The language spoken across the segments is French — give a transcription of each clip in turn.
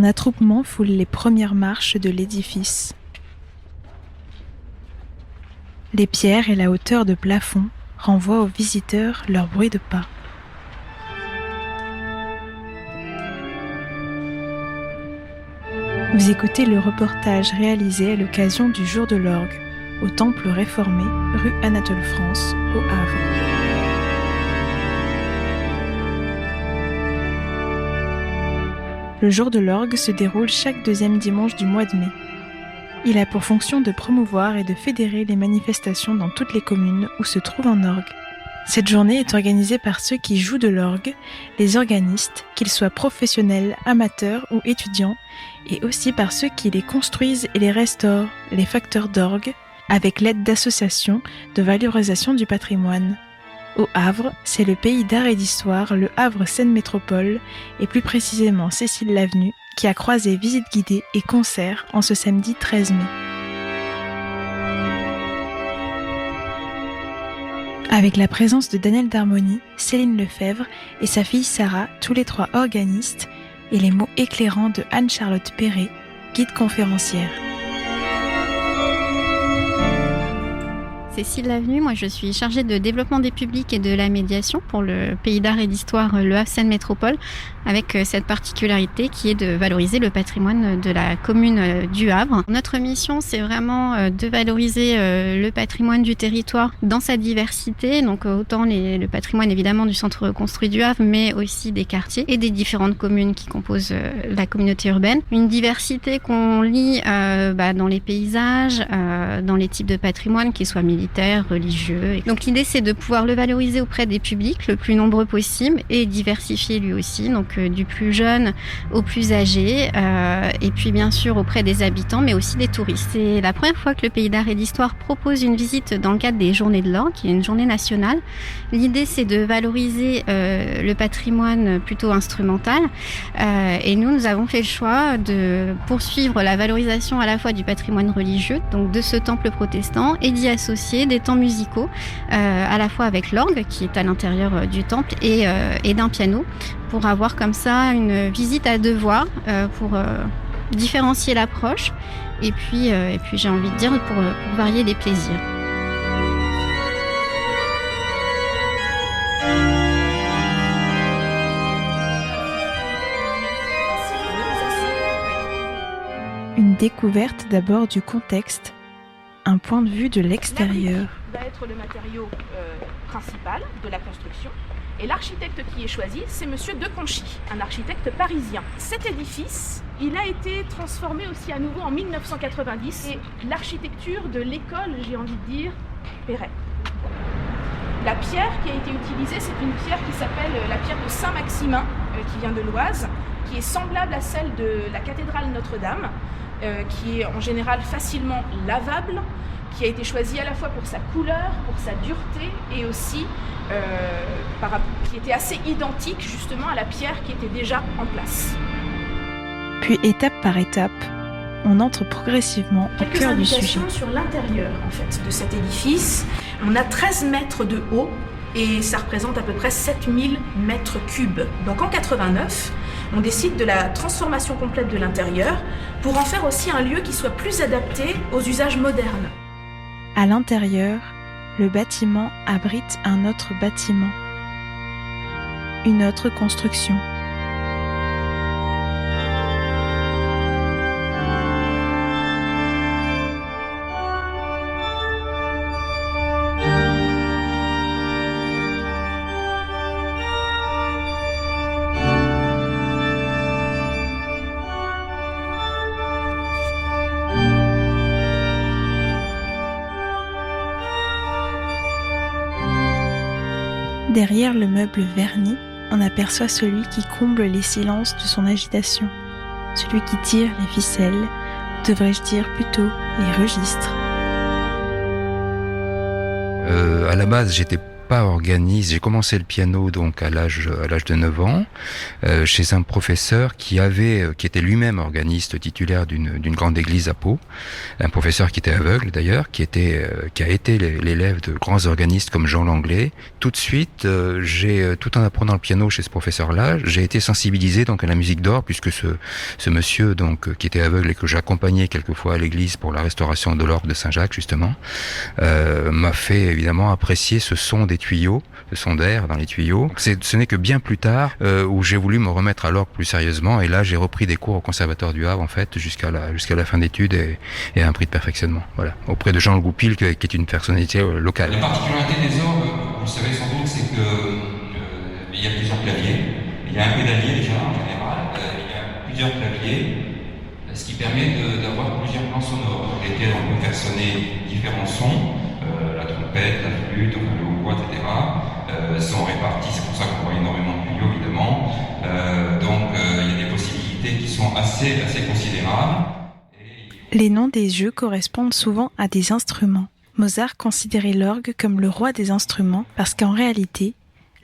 Un attroupement foule les premières marches de l'édifice. Les pierres et la hauteur de plafond renvoient aux visiteurs leur bruit de pas. Vous écoutez le reportage réalisé à l'occasion du Jour de l'Orgue, au Temple réformé, rue Anatole France, au Havre. Le Jour de l'Orgue se déroule chaque deuxième dimanche du mois de mai. Il a pour fonction de promouvoir et de fédérer les manifestations dans toutes les communes où se trouve un orgue. Cette journée est organisée par ceux qui jouent de l'orgue, les organistes, qu'ils soient professionnels, amateurs ou étudiants, et aussi par ceux qui les construisent et les restaurent, les facteurs d'orgue, avec l'aide d'associations de valorisation du patrimoine. Au Havre, c'est le pays d'art et d'histoire, le Havre Seine Métropole, et plus précisément Cécile Lavenu, qui a croisé visites guidées et concerts en ce samedi 13 mai. Avec la présence de Daniel Darmoni, Céline Lefebvre et sa fille Sarah, tous les trois organistes, et les mots éclairants de Anne-Charlotte Perret, guide conférencière. Cécile Lavenu, moi je suis chargée de développement des publics et de la médiation pour le pays d'art et d'histoire Le Havre Seine Métropole, avec cette particularité qui est de valoriser le patrimoine de la commune du Havre. Notre mission, c'est vraiment de valoriser le patrimoine du territoire dans sa diversité, donc autant le patrimoine évidemment du centre construit du Havre, mais aussi des quartiers et des différentes communes qui composent la communauté urbaine. Une diversité qu'on lit dans les paysages, dans les types de patrimoine, qu'ils soient militaires, religieux. Donc l'idée, c'est de pouvoir le valoriser auprès des publics le plus nombreux possible et diversifier lui aussi, donc du plus jeune au plus âgé, et puis bien sûr auprès des habitants, mais aussi des touristes. C'est la première fois que le Pays d'Art et d'Histoire propose une visite dans le cadre des Journées de l'Orgue, qui est une journée nationale. L'idée, c'est de valoriser le patrimoine plutôt instrumental, et nous avons fait le choix de poursuivre la valorisation à la fois du patrimoine religieux, donc de ce temple protestant, et d'y associer des temps musicaux, à la fois avec l'orgue qui est à l'intérieur du temple et d'un piano, pour avoir comme ça une visite à deux voix, pour différencier l'approche et puis j'ai envie de dire pour varier les plaisirs. Une découverte d'abord du contexte, un point de vue de l'extérieur. Va être le matériau principal de la construction. Et l'architecte qui est choisi, c'est Monsieur De Conchy, un architecte parisien. Cet édifice, il a été transformé aussi à nouveau en 1990. Et l'architecture de l'école, j'ai envie de dire, Perret. La pierre qui a été utilisée, c'est une pierre qui s'appelle la pierre de Saint-Maximin, qui vient de l'Oise, qui est semblable à celle de la cathédrale Notre-Dame, qui est en général facilement lavable, qui a été choisi à la fois pour sa couleur, pour sa dureté et aussi qui était assez identique justement à la pierre qui était déjà en place. Puis étape par étape, on entre progressivement au cœur du sujet. Quelques indications sur l'intérieur en fait de cet édifice. On a 13 mètres de haut et ça représente à peu près 7000 mètres cubes. Donc en 89, on décide de la transformation complète de l'intérieur pour en faire aussi un lieu qui soit plus adapté aux usages modernes. À l'intérieur, le bâtiment abrite un autre bâtiment, une autre construction. Derrière le meuble verni, on aperçoit celui qui comble les silences de son agitation, celui qui tire les ficelles, devrais-je dire plutôt les registres. À la base, j'étais pas organiste. J'ai commencé le piano donc à l'âge de 9 ans chez un professeur qui était lui-même organiste titulaire d'une grande église à Pau, un professeur qui était aveugle d'ailleurs, qui a été l'élève de grands organistes comme Jean Langlais. Tout de suite, tout en apprenant le piano chez ce professeur-là, j'ai été sensibilisé donc à la musique d'orgue, puisque ce monsieur donc qui était aveugle et que j'accompagnais quelquefois à l'église pour la restauration de l'orgue de Saint-Jacques justement, m'a fait évidemment apprécier ce son des tuyaux, ce son d'air dans les tuyaux. Ce n'est que bien plus tard où j'ai voulu me remettre à l'orgue plus sérieusement, et là j'ai repris des cours au Conservatoire du Havre en fait jusqu'à la fin d'études et un prix de perfectionnement. Voilà, auprès de Jean Le Goupil qui est une personnalité locale. La particularité des orgues, vous le savez sans doute, c'est que il y a plusieurs claviers. Il y a un pédalier déjà en général, il y a plusieurs claviers, ce qui permet d'avoir plusieurs plans sonores dans lesquels on peut faire sonner différents sons, la trompette, la flûte, le hautbois, etc. Sont répartis, c'est pour ça qu'on voit énormément de tuyaux évidemment. Donc il y a des possibilités qui sont assez considérables. Les noms des jeux correspondent souvent à des instruments. Mozart considérait l'orgue comme le roi des instruments parce qu'en réalité,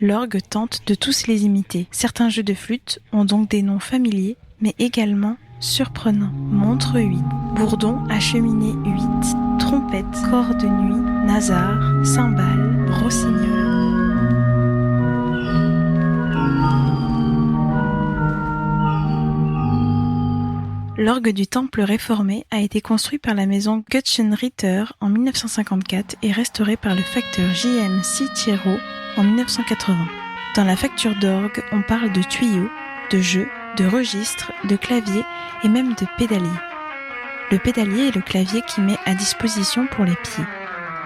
l'orgue tente de tous les imiter. Certains jeux de flûte ont donc des noms familiers, mais également surprenants. Montre 8, bourdon à cheminée 8, trompette, cor de nuit, nasard, cymbale, rossignol. L'orgue du temple réformé a été construit par la maison Göttchen-Ritter en 1954 et restauré par le facteur J.M. Cicero en 1980. Dans la facture d'orgue, on parle de tuyaux, de jeux, de registres, de claviers et même de pédalier. Le pédalier est le clavier qui met à disposition pour les pieds.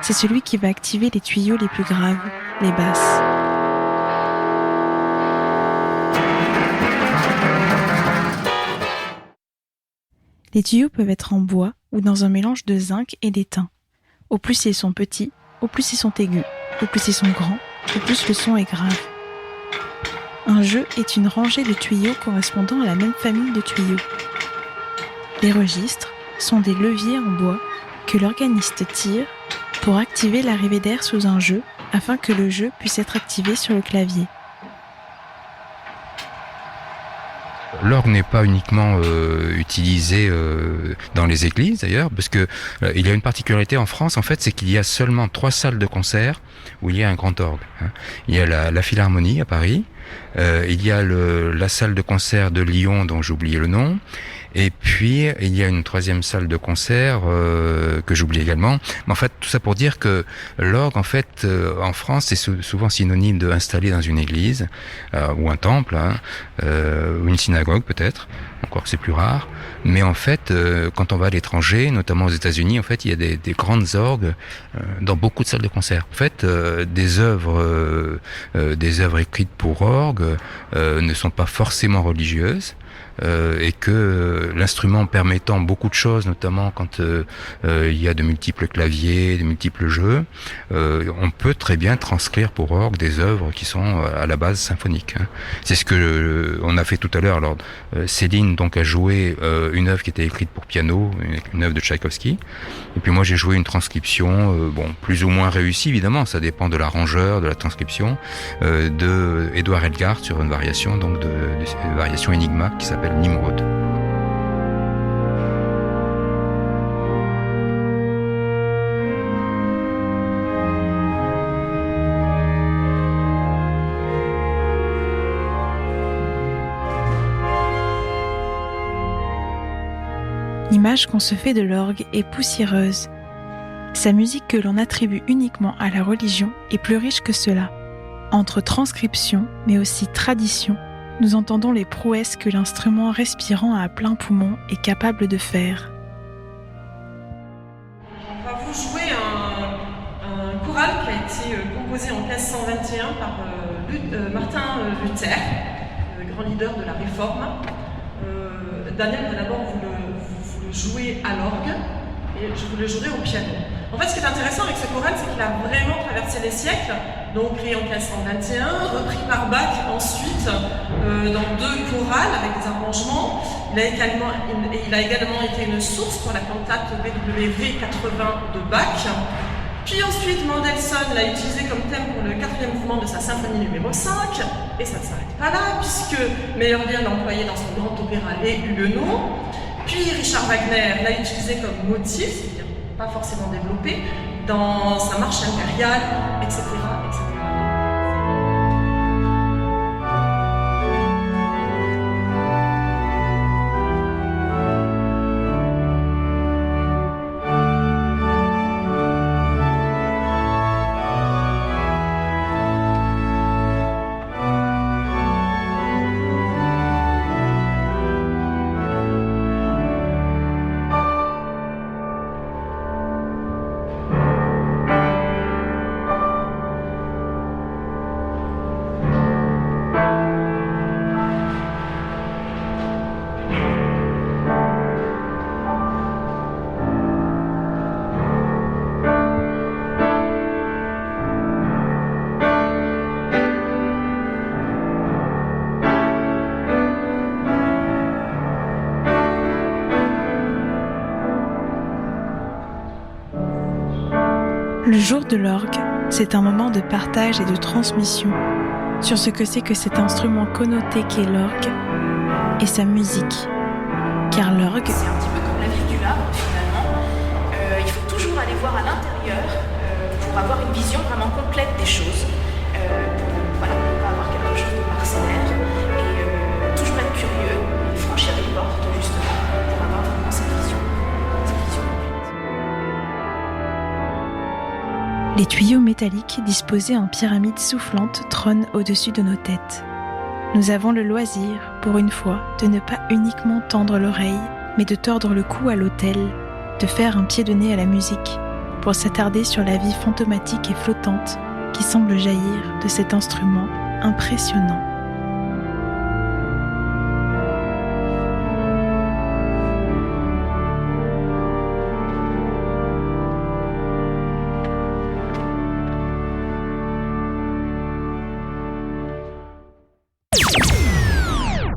C'est celui qui va activer les tuyaux les plus graves, les basses. Les tuyaux peuvent être en bois ou dans un mélange de zinc et d'étain. Au plus ils sont petits, au plus ils sont aigus. Au plus ils sont grands, au plus le son est grave. Un jeu est une rangée de tuyaux correspondant à la même famille de tuyaux. Les registres sont des leviers en bois que l'organiste tire pour activer l'arrivée d'air sous un jeu afin que le jeu puisse être activé sur le clavier. L'orgue n'est pas uniquement utilisé dans les églises d'ailleurs, parce que il y a une particularité en France en fait, c'est qu'il y a seulement 3 salles de concert où il y a un grand orgue. Il y a la Philharmonie à Paris, il y a la salle de concert de Lyon dont j'ai oublié le nom, et puis il y a une 3e salle de concert que j'oublie également. Mais en fait, tout ça pour dire que l'orgue en fait en France c'est souvent synonyme de installé dans une église ou un temple, ou une synagogue peut-être, encore que c'est plus rare. Mais en fait, quand on va à l'étranger, notamment aux États-Unis, en fait, il y a des grandes orgues dans beaucoup de salles de concert. En fait, des œuvres écrites pour orgue ne sont pas forcément religieuses. Et que l'instrument permettant beaucoup de choses, notamment quand il y a de multiples claviers, de multiples jeux, on peut très bien transcrire pour orgue des œuvres qui sont à la base symphoniques. C'est ce que on a fait tout à l'heure. Alors, Céline donc a joué une œuvre qui était écrite pour piano, une œuvre de Tchaïkovski, et puis moi j'ai joué une transcription, plus ou moins réussie évidemment, ça dépend de l'arrangeur, de la transcription, de Édouard Elgar sur une variation donc de variation Enigma qui s'appelle Nimrod. L'image qu'on se fait de l'orgue est poussiéreuse. Sa musique que l'on attribue uniquement à la religion est plus riche que cela. Entre transcription, mais aussi tradition, nous entendons les prouesses que l'instrument respirant à plein poumon est capable de faire. On va vous jouer un choral qui a été composé en 1521 par Martin Luther, le grand leader de la Réforme. Daniel va d'abord vous le jouer à l'orgue et je vous le jouerai au piano. En fait, ce qui est intéressant avec ce choral, c'est qu'il a vraiment traversé les siècles, donc créé en 1521, repris par Bach ensuite dans 2 chorales avec des arrangements. Il a également été une source pour la cantate BWV 80 de Bach. Puis ensuite, Mendelssohn l'a utilisé comme thème pour le 4e mouvement de sa symphonie numéro 5, et ça ne s'arrête pas là, puisque Meyerbeer l'a employé dans son grand opéra Les Huguenots. Puis Richard Wagner l'a utilisé comme motif, c'est-à-dire pas forcément développé, dans sa marche impériale, etc., etc. Le jour de l'orgue, c'est un moment de partage et de transmission sur ce que c'est que cet instrument connoté qu'est l'orgue et sa musique. Car l'orgue, c'est un petit peu comme la ville du Havre finalement. Il faut toujours aller voir à l'intérieur pour avoir une vision vraiment complète des choses. Voilà, on va avoir quelque chose de parcellaire et toujours être curieux et franchir les portes justement pour avoir vraiment cette vision complète. les tuyaux métalliques disposés en pyramide soufflante trônent au-dessus de nos têtes. Nous avons le loisir, pour une fois, de ne pas uniquement tendre l'oreille, mais de tordre le cou à l'autel, de faire un pied de nez à la musique, pour s'attarder sur la vie fantomatique et flottante qui semble jaillir de cet instrument impressionnant.